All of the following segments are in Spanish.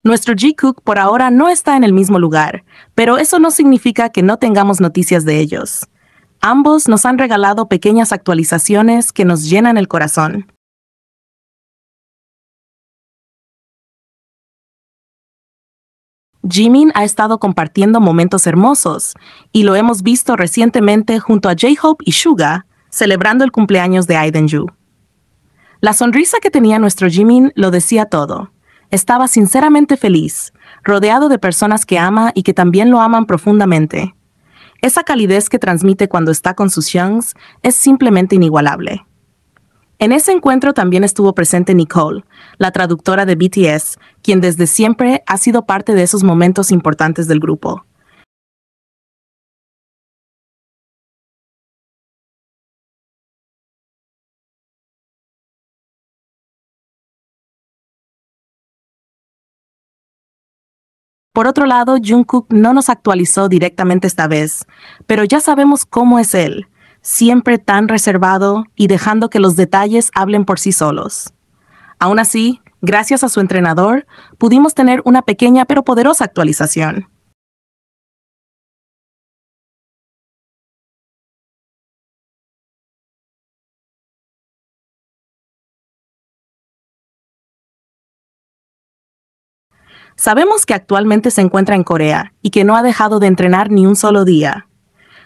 Nuestro Jikook por ahora no está en el mismo lugar, pero eso no significa que no tengamos noticias de ellos. Ambos nos han regalado pequeñas actualizaciones que nos llenan el corazón. Jimin ha estado compartiendo momentos hermosos, y lo hemos visto recientemente junto a J-Hope y Suga, celebrando el cumpleaños de Aidenju. La sonrisa que tenía nuestro Jimin lo decía todo. Estaba sinceramente feliz, rodeado de personas que ama y que también lo aman profundamente. Esa calidez que transmite cuando está con sus youngs es simplemente inigualable. En ese encuentro también estuvo presente Nicole, la traductora de BTS, quien desde siempre ha sido parte de esos momentos importantes del grupo. Por otro lado, Jungkook no nos actualizó directamente esta vez, pero ya sabemos cómo es él, siempre tan reservado y dejando que los detalles hablen por sí solos. Aún así, gracias a su entrenador, pudimos tener una pequeña pero poderosa actualización. Sabemos que actualmente se encuentra en Corea y que no ha dejado de entrenar ni un solo día.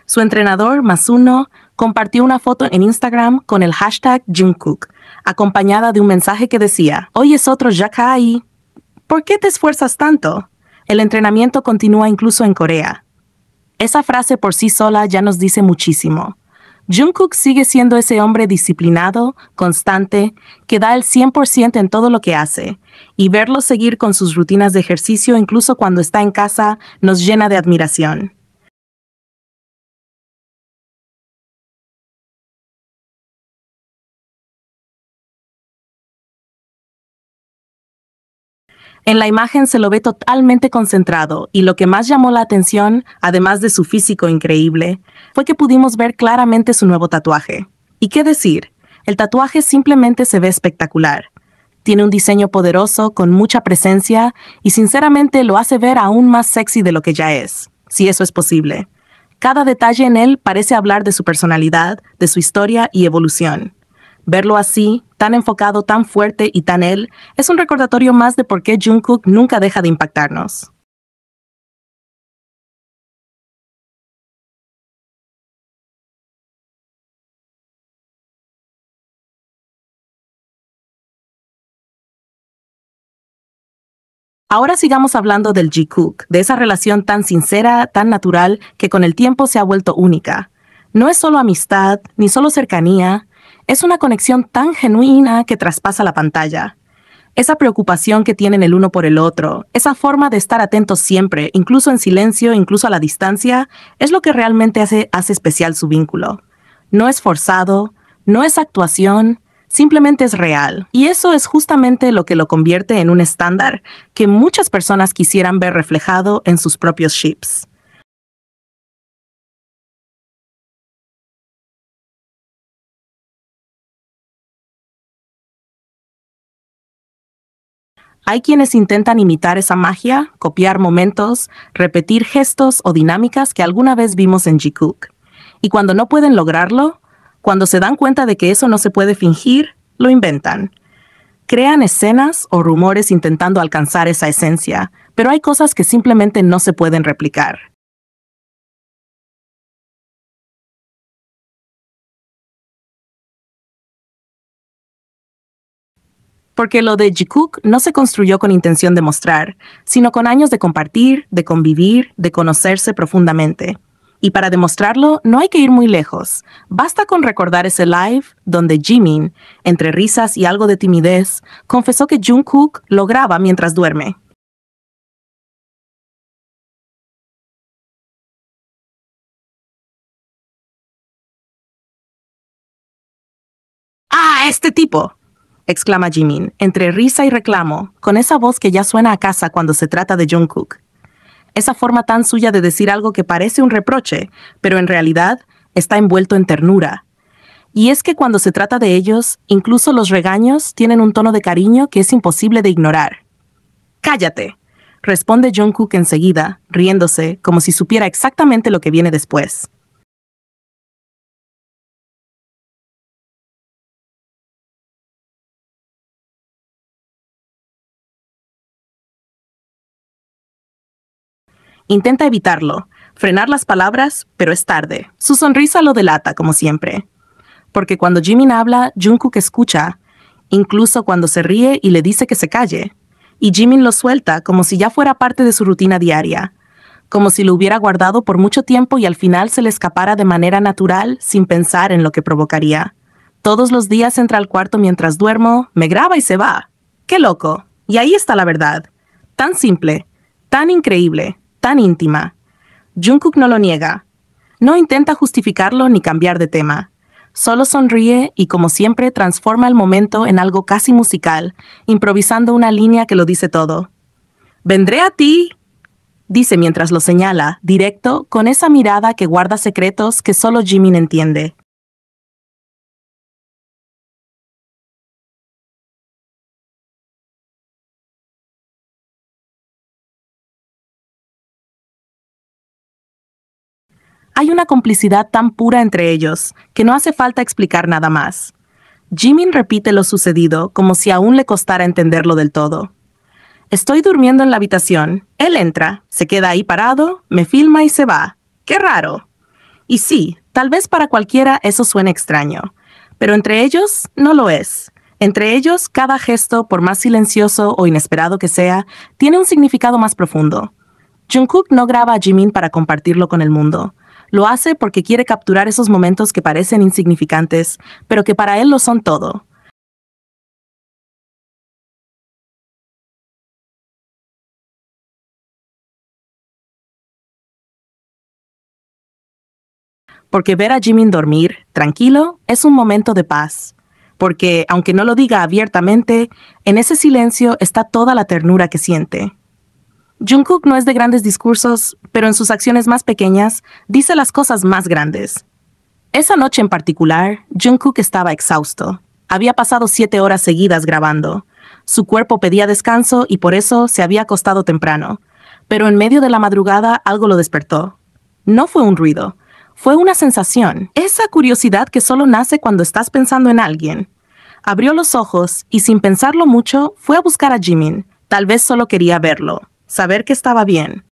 Su entrenador, Masuno, compartió una foto en Instagram con el hashtag Jungkook, acompañada de un mensaje que decía: «Hoy es otro Jakai. ¿Por qué te esfuerzas tanto? El entrenamiento continúa incluso en Corea». Esa frase por sí sola ya nos dice muchísimo. Jungkook sigue siendo ese hombre disciplinado, constante, que da el 100% en todo lo que hace, y verlo seguir con sus rutinas de ejercicio incluso cuando está en casa nos llena de admiración. En la imagen se lo ve totalmente concentrado y lo que más llamó la atención, además de su físico increíble, fue que pudimos ver claramente su nuevo tatuaje. ¿Y qué decir? El tatuaje simplemente se ve espectacular. Tiene un diseño poderoso, con mucha presencia, y sinceramente lo hace ver aún más sexy de lo que ya es, si eso es posible. Cada detalle en él parece hablar de su personalidad, de su historia y evolución. Verlo así, tan enfocado, tan fuerte y tan él, es un recordatorio más de por qué Jungkook nunca deja de impactarnos. Ahora sigamos hablando del Jikook, de esa relación tan sincera, tan natural, que con el tiempo se ha vuelto única. No es solo amistad, ni solo cercanía, es una conexión tan genuina que traspasa la pantalla. Esa preocupación que tienen el uno por el otro, esa forma de estar atentos siempre, incluso en silencio, incluso a la distancia, es lo que realmente hace especial su vínculo. No es forzado, no es actuación, simplemente es real. Y eso es justamente lo que lo convierte en un estándar que muchas personas quisieran ver reflejado en sus propios ships. Hay quienes intentan imitar esa magia, copiar momentos, repetir gestos o dinámicas que alguna vez vimos en Jikook. Y cuando no pueden lograrlo, cuando se dan cuenta de que eso no se puede fingir, lo inventan. Crean escenas o rumores intentando alcanzar esa esencia, pero hay cosas que simplemente no se pueden replicar. Porque lo de Jikook no se construyó con intención de mostrar, sino con años de compartir, de convivir, de conocerse profundamente. Y para demostrarlo, no hay que ir muy lejos. Basta con recordar ese live donde Jimin, entre risas y algo de timidez, confesó que Jungkook lo graba mientras duerme. ¡Ah, este tipo!, exclama Jimin, entre risa y reclamo, con esa voz que ya suena a casa cuando se trata de Jungkook. Esa forma tan suya de decir algo que parece un reproche, pero en realidad está envuelto en ternura. Y es que cuando se trata de ellos, incluso los regaños tienen un tono de cariño que es imposible de ignorar. «Cállate», responde Jungkook enseguida, riéndose, como si supiera exactamente lo que viene después. Intenta evitarlo, frenar las palabras, pero es tarde. Su sonrisa lo delata, como siempre. Porque cuando Jimin habla, Jungkook escucha, incluso cuando se ríe y le dice que se calle. Y Jimin lo suelta como si ya fuera parte de su rutina diaria, como si lo hubiera guardado por mucho tiempo y al final se le escapara de manera natural sin pensar en lo que provocaría. Todos los días entra al cuarto mientras duermo, me graba y se va. ¡Qué loco! Y ahí está la verdad. Tan simple, tan increíble, tan íntima. Jungkook no lo niega. No intenta justificarlo ni cambiar de tema. Solo sonríe y, como siempre, transforma el momento en algo casi musical, improvisando una línea que lo dice todo. «Vendré a ti», dice mientras lo señala, directo, con esa mirada que guarda secretos que solo Jimin entiende. Hay una complicidad tan pura entre ellos que no hace falta explicar nada más. Jimin repite lo sucedido como si aún le costara entenderlo del todo. Estoy durmiendo en la habitación. Él entra, se queda ahí parado, me filma y se va. ¡Qué raro! Y sí, tal vez para cualquiera eso suene extraño, pero entre ellos no lo es. Entre ellos, cada gesto, por más silencioso o inesperado que sea, tiene un significado más profundo. Jungkook no graba a Jimin para compartirlo con el mundo. Lo hace porque quiere capturar esos momentos que parecen insignificantes, pero que para él lo son todo. Porque ver a Jimin dormir, tranquilo, es un momento de paz. Porque, aunque no lo diga abiertamente, en ese silencio está toda la ternura que siente. Jungkook no es de grandes discursos, pero en sus acciones más pequeñas dice las cosas más grandes. Esa noche en particular, Jungkook estaba exhausto. Había pasado 7 horas seguidas grabando. Su cuerpo pedía descanso y por eso se había acostado temprano. Pero en medio de la madrugada algo lo despertó. No fue un ruido, fue una sensación, esa curiosidad que solo nace cuando estás pensando en alguien. Abrió los ojos y sin pensarlo mucho fue a buscar a Jimin. Tal vez solo quería verlo, saber que estaba bien.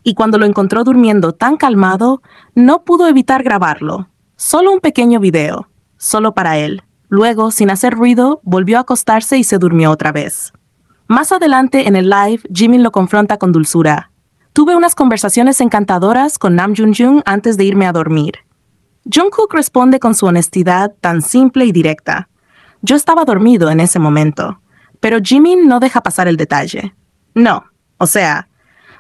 Y cuando lo encontró durmiendo tan calmado, no pudo evitar grabarlo. Solo un pequeño video, solo para él. Luego, sin hacer ruido, volvió a acostarse y se durmió otra vez. Más adelante en el live, Jimin lo confronta con dulzura. Tuve unas conversaciones encantadoras con Nam Joon antes de irme a dormir. Jungkook responde con su honestidad tan simple y directa. Yo estaba dormido en ese momento, pero Jimin no deja pasar el detalle. No, o sea,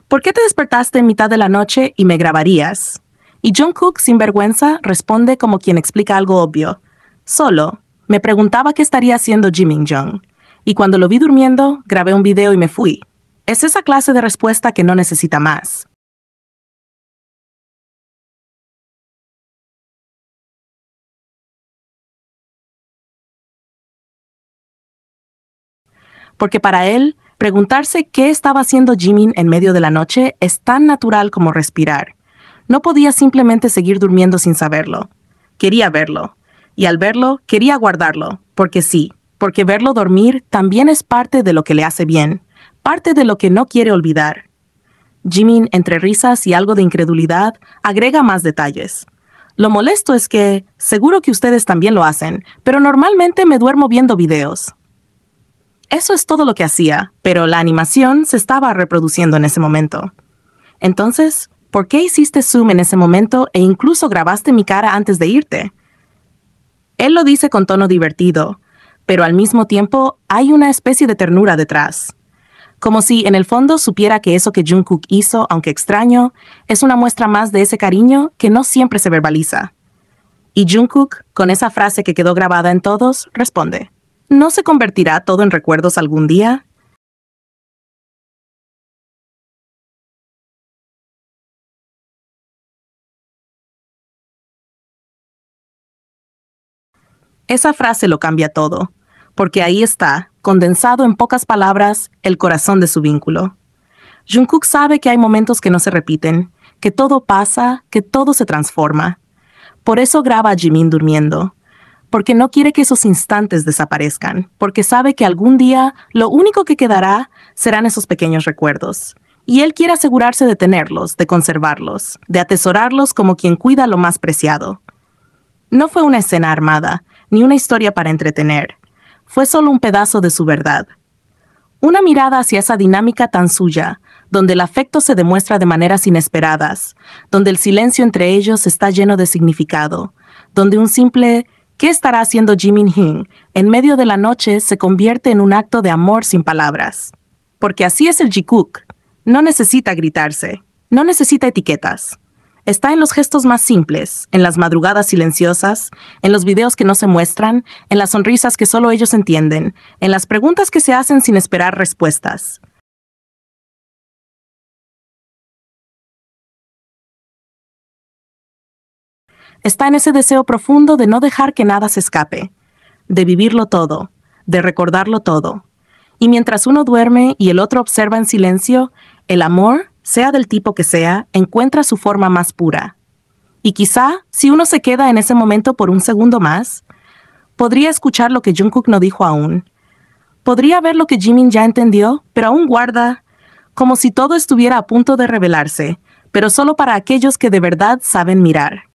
¿por qué te despertaste en mitad de la noche y me grabarías? Y Jungkook, sin vergüenza, responde como quien explica algo obvio. Solo, me preguntaba qué estaría haciendo Jimin Jung. Y cuando lo vi durmiendo, grabé un video y me fui. Es esa clase de respuesta que no necesita más. Porque para él, preguntarse qué estaba haciendo Jimin en medio de la noche es tan natural como respirar. No podía simplemente seguir durmiendo sin saberlo. Quería verlo. Y al verlo, quería guardarlo. Porque sí, porque verlo dormir también es parte de lo que le hace bien, parte de lo que no quiere olvidar. Jimin, entre risas y algo de incredulidad, agrega más detalles. Lo molesto es que, seguro que ustedes también lo hacen, pero normalmente me duermo viendo videos. Eso es todo lo que hacía, pero la animación se estaba reproduciendo en ese momento. Entonces, ¿por qué hiciste zoom en ese momento e incluso grabaste mi cara antes de irte? Él lo dice con tono divertido, pero al mismo tiempo hay una especie de ternura detrás. Como si en el fondo supiera que eso que Jungkook hizo, aunque extraño, es una muestra más de ese cariño que no siempre se verbaliza. Y Jungkook, con esa frase que quedó grabada en todos, responde: ¿no se convertirá todo en recuerdos algún día? Esa frase lo cambia todo, porque ahí está, condensado en pocas palabras, el corazón de su vínculo. Jungkook sabe que hay momentos que no se repiten, que todo pasa, que todo se transforma. Por eso graba a Jimin durmiendo, porque no quiere que esos instantes desaparezcan, porque sabe que algún día lo único que quedará serán esos pequeños recuerdos. Y él quiere asegurarse de tenerlos, de conservarlos, de atesorarlos como quien cuida lo más preciado. No fue una escena armada, ni una historia para entretener. Fue solo un pedazo de su verdad. Una mirada hacia esa dinámica tan suya, donde el afecto se demuestra de maneras inesperadas, donde el silencio entre ellos está lleno de significado, donde un simple ¿qué estará haciendo Jimin en medio de la noche se convierte en un acto de amor sin palabras? Porque así es el Jikook. No necesita gritarse, no necesita etiquetas. Está en los gestos más simples, en las madrugadas silenciosas, en los videos que no se muestran, en las sonrisas que solo ellos entienden, en las preguntas que se hacen sin esperar respuestas. Está en ese deseo profundo de no dejar que nada se escape, de vivirlo todo, de recordarlo todo. Y mientras uno duerme y el otro observa en silencio, el amor, sea del tipo que sea, encuentra su forma más pura. Y quizá, si uno se queda en ese momento por un segundo más, podría escuchar lo que Jungkook no dijo aún. Podría ver lo que Jimin ya entendió, pero aún guarda, como si todo estuviera a punto de revelarse, pero solo para aquellos que de verdad saben mirar.